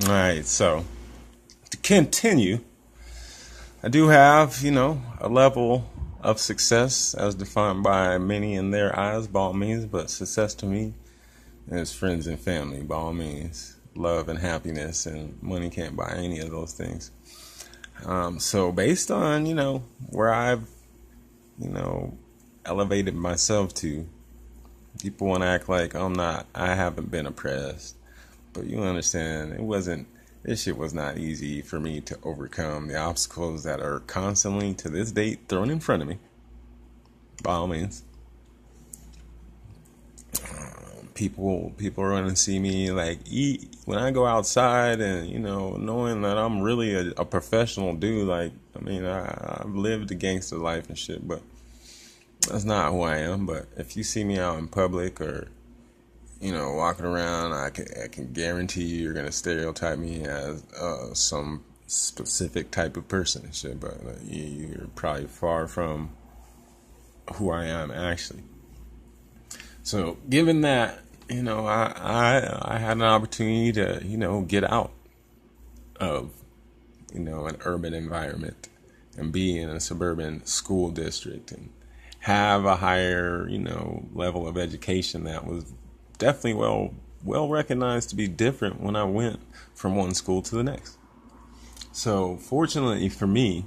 All right, so to continue, I do have, a level of success as defined by many in their eyes, by all means, but success to me is friends and family, by all means. Love and happiness, and money can't buy any of those things. So based on, where I've, you know, elevated myself to, people want to act like I haven't been oppressed. But you understand, this shit was not easy for me to overcome the obstacles that are constantly, to this date, thrown in front of me. By all means. People are going to see me like eat when I go outside, and knowing that I'm really a professional dude. Like, I've lived the gangster life and shit, but that's not who I am. But if you see me out in public or walking around, I can guarantee you're gonna stereotype me as some specific type of person and shit. But you're probably far from who I am actually. So, given that, I had an opportunity to, get out of, an urban environment and be in a suburban school district and have a higher, level of education that was definitely well recognized to be different when I went from one school to the next. So, fortunately for me,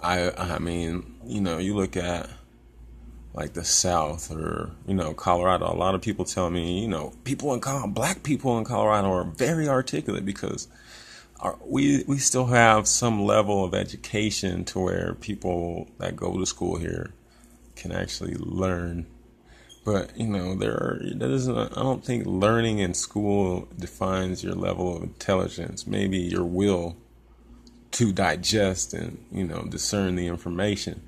you look at like the South or, Colorado. A lot of people tell me, black people in Colorado are very articulate because we still have some level of education to where people that go to school here can actually learn. But, I don't think learning in school defines your level of intelligence. Maybe your will to digest and, discern the information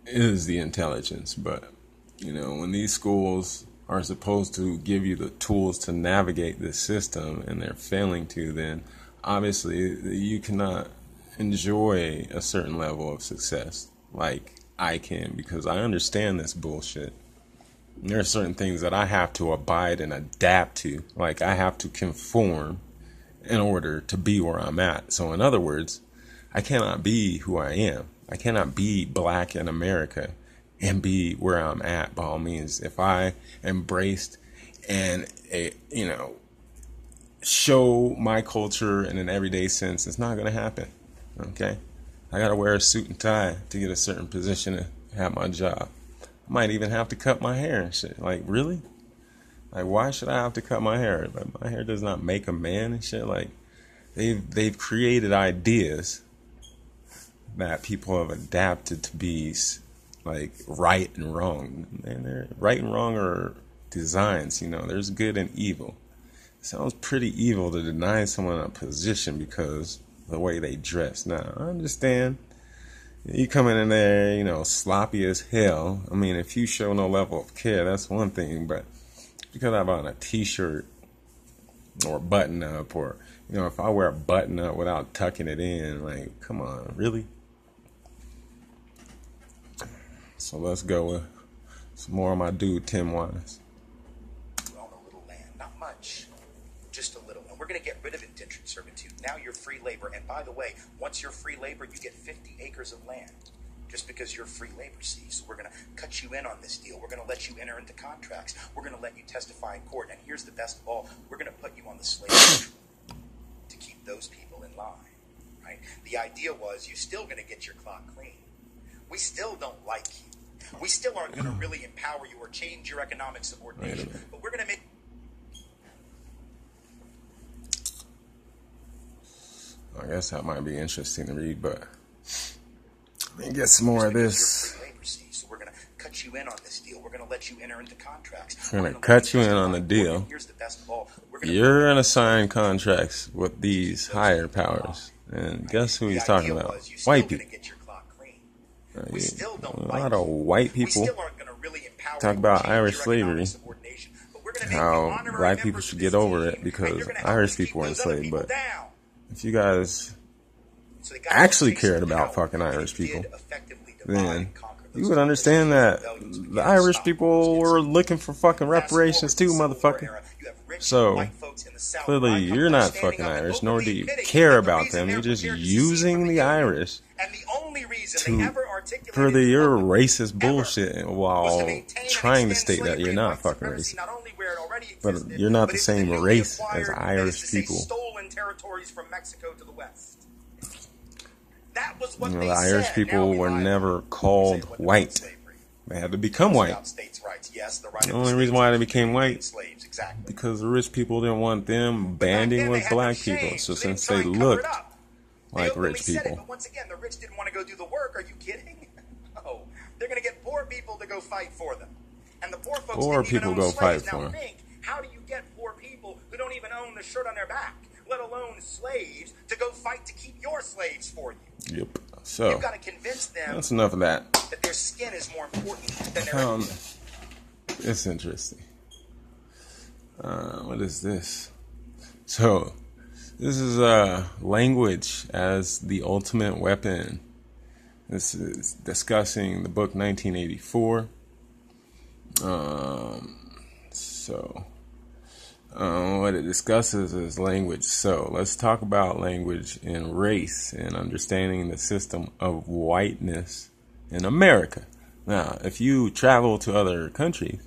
is the intelligence. But when these schools are supposed to give you the tools to navigate this system and they're failing to, then obviously you cannot enjoy a certain level of success like I can, because I understand this bullshit. There are certain things that I have to abide and adapt to, like I have to conform in order to be where I'm at. So in other words, I cannot be who I am. I cannot be black in America and be where I'm at, by all means. If I embraced and, show my culture in an everyday sense, it's not going to happen. Okay? I got to wear a suit and tie to get a certain position and have my job. I might even have to cut my hair and shit. Like, really? Like, why should I have to cut my hair? Like, my hair does not make a man and shit. Like, they've created ideas that people have adapted to be like right and wrong. And they're right and wrong are designs, there's good and evil. It sounds pretty evil to deny someone a position because of the way they dress. Now, I understand you coming in there, sloppy as hell. If you show no level of care, that's one thing, but you could have on a t-shirt or a button up, or, if I wear a button up without tucking it in, like, come on, really? So let's go with some more of my dude, Tim Wise. On a little land, not much, just a little. And we're going to get rid of indentured servitude. Now you're free labor. And by the way, once you're free labor, you get 50 acres of land. Just because you're free labor, see. So we're going to cut you in on this deal. We're going to let you enter into contracts. We're going to let you testify in court. And here's the best of all. We're going to put you on the slave trade to keep those people in line, right? The idea was you're still going to get your clock clean. We still don't like you. We still aren't going to really empower you or change your economic subordination. But we're going to make... I guess that might be interesting to read, but let me get some more of this. So we're going to cut you in on this deal. We're going to let you enter into contracts. We're going to cut you in on the deal. Here's the best of all. You're going to sign contracts with these higher powers. And guess who he's talking about? White people. A lot of white people talk about Irish slavery, how black people should get over it because Irish people were enslaved. But if you guys actually cared about fucking Irish people, then you would understand that the Irish people were looking for fucking reparations too, motherfucker. So folks in the South. Clearly, you're not fucking Irish, nor do you care about them. You're just using the Irish to further your racist bullshit while trying to state that you're not fucking racist. But you're not the same race as Irish people. Stolen territories from Mexico to the west. That was what the Irish people were never called white. They had to become white. The only reason why they became white, because the rich people didn't want them banding with black people. So since they looked like rich people. But once again, the rich didn't want to go do the work. Are you kidding? No. They're going to get poor people to go fight for them. And the poor folks didn't even own slaves. Now think, how do you get poor people who don't even own the shirt on their back, let alone slaves, to go fight to keep your slaves for you? Yep. So you've got to convince them that's enough of that. That their skin is more important than their it's interesting. What is this? So this is language as the ultimate weapon. This is discussing the book 1984. What it discusses is language. So let's talk about language and race and understanding the system of whiteness in America. Now, if you travel to other countries,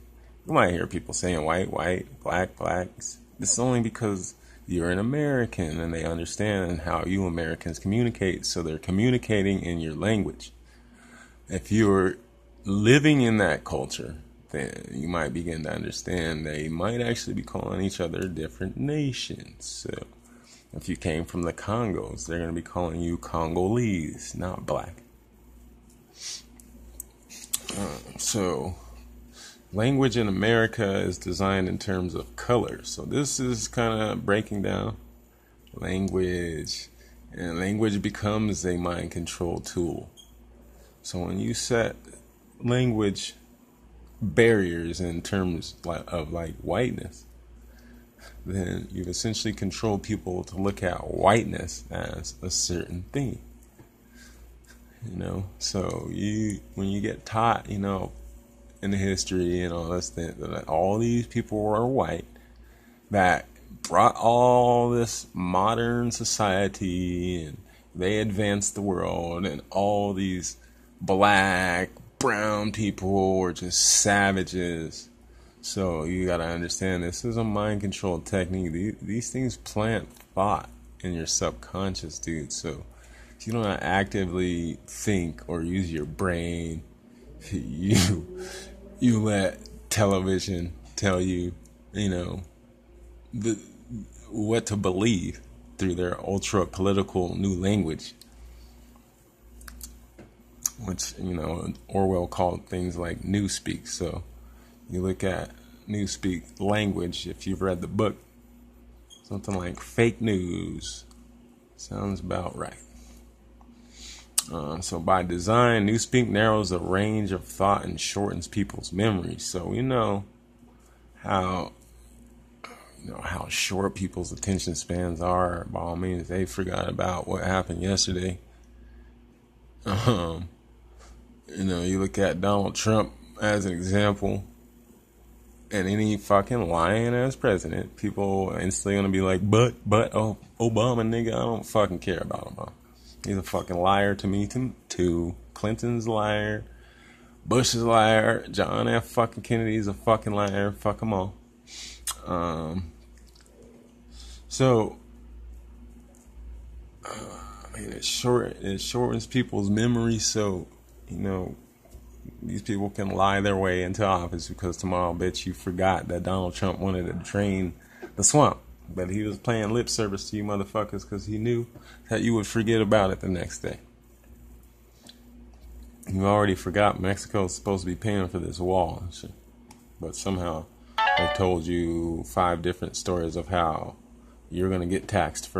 you might hear people saying white, black. This is only because you're an American and they understand how you Americans communicate, so they're communicating in your language. If you're living in that culture, then you might begin to understand they might actually be calling each other different nations. So if you came from the Congos, they're going to be calling you Congolese, not black. So language in America is designed in terms of color. So this is kind of breaking down language, and language becomes a mind control tool. So when you set language barriers in terms of like whiteness, then you've essentially controlled people to look at whiteness as a certain thing. So when you get taught, in the history and all this thing, that all these people were white, that brought all this modern society, and they advanced the world, and all these black, brown people were just savages. So you gotta understand, this is a mind control technique. These things plant thought in your subconscious, dude. So if you don't actively think or use your brain, you let television tell you, what to believe through their ultra political new language, which Orwell called things like newspeak. So you look at newspeak language, if you've read the book, something like fake news sounds about right. So by design, newspeak narrows the range of thought and shortens people's memories. So we know how short people's attention spans are. By all means, they forgot about what happened yesterday. You look at Donald Trump as an example, and any fucking lying as president, people instantly gonna be like, but Obama, nigga, I don't fucking care about Obama. He's a fucking liar to me too. Clinton's a liar. Bush is a liar. John F. fucking Kennedy's a fucking liar. Fuck them all. It shortens people's memory. So these people can lie their way into office, because tomorrow, bitch, you forgot that Donald Trump wanted to drain the swamp. But he was playing lip service to you motherfuckers because he knew that you would forget about it the next day. You already forgot Mexico's supposed to be paying for this wall and shit. But somehow they told you 5 different stories of how you're going to get taxed first.